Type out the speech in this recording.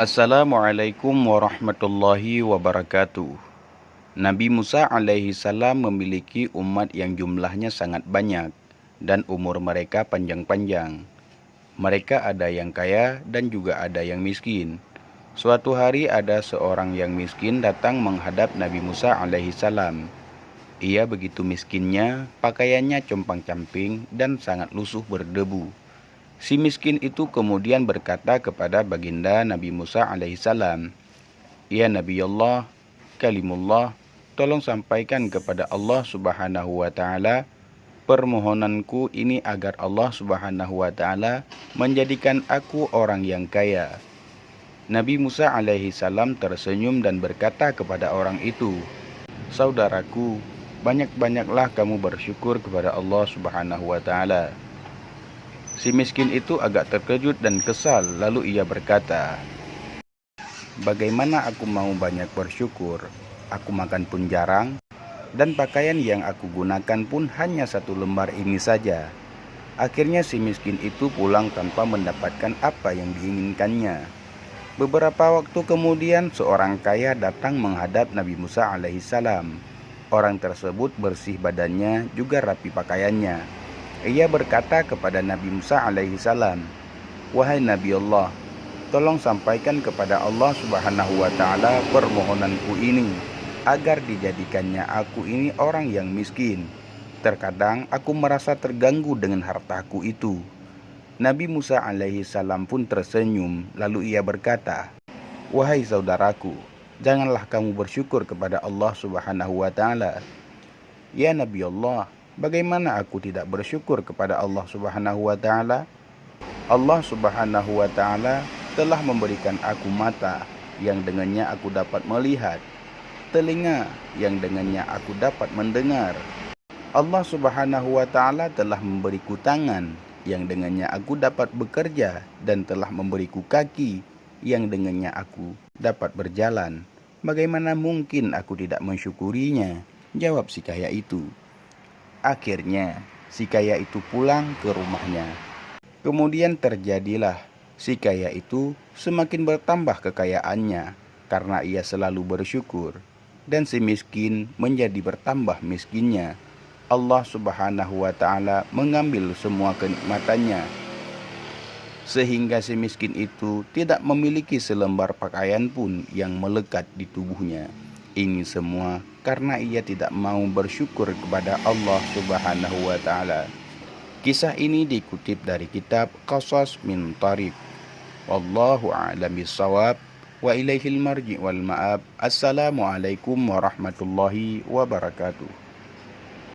Assalamualaikum warahmatullahi wabarakatuh. Nabi Musa alaihi salam memiliki umat yang jumlahnya sangat banyak dan umur mereka panjang-panjang. Mereka ada yang kaya dan juga ada yang miskin. Suatu hari ada seorang yang miskin datang menghadap Nabi Musa alaihi salam. Ia begitu miskinnya, pakaiannya compang-camping dan sangat lusuh berdebu. Si miskin itu kemudian berkata kepada baginda Nabi Musa alaihissalam, "Ya Nabi Allah, kalimullah, tolong sampaikan kepada Allah subhanahu wa ta'ala permohonanku ini agar Allah subhanahu wa ta'ala menjadikan aku orang yang kaya." Nabi Musa alaihissalam tersenyum dan berkata kepada orang itu, "Saudaraku, banyak-banyaklah kamu bersyukur kepada Allah subhanahu wa ta'ala." Si miskin itu agak terkejut dan kesal, lalu ia berkata, "Bagaimana aku mau banyak bersyukur? Aku makan pun jarang, dan pakaian yang aku gunakan pun hanya satu lembar ini saja." Akhirnya si miskin itu pulang tanpa mendapatkan apa yang diinginkannya. Beberapa waktu kemudian seorang kaya datang menghadap Nabi Musa alaihissalam. Orang tersebut bersih badannya, juga rapi pakaiannya. Ia berkata kepada Nabi Musa alaihissalam, "Wahai Nabi Allah, tolong sampaikan kepada Allah subhanahu wa ta'ala permohonanku ini, agar dijadikannya aku ini orang yang miskin. Terkadang aku merasa terganggu dengan hartaku itu." Nabi Musa alaihissalam pun tersenyum, lalu ia berkata, "Wahai saudaraku, janganlah kamu bersyukur kepada Allah subhanahu wa ta'ala." "Ya Nabi Allah, bagaimana aku tidak bersyukur kepada Allah subhanahu wa ta'ala? Allah subhanahu wa ta'ala telah memberikan aku mata yang dengannya aku dapat melihat, telinga yang dengannya aku dapat mendengar. Allah subhanahu wa ta'ala telah memberiku tangan yang dengannya aku dapat bekerja, dan telah memberiku kaki yang dengannya aku dapat berjalan. Bagaimana mungkin aku tidak mensyukurinya?" Jawab si kaya itu. Akhirnya, si kaya itu pulang ke rumahnya. Kemudian terjadilah si kaya itu semakin bertambah kekayaannya karena ia selalu bersyukur, dan si miskin menjadi bertambah miskinnya. Allah subhanahu wa ta'ala mengambil semua kenikmatannya, sehingga si miskin itu tidak memiliki selembar pakaian pun yang melekat di tubuhnya. Ini semua karena ia tidak mau bersyukur kepada Allah subhanahu wa ta'ala. Kisah ini dikutip dari kitab Qasas min Tariq. Wallahu a'lam bissawab, wa ilaihil marji' wal ma'ab. Assalamualaikum warahmatullahi wabarakatuh.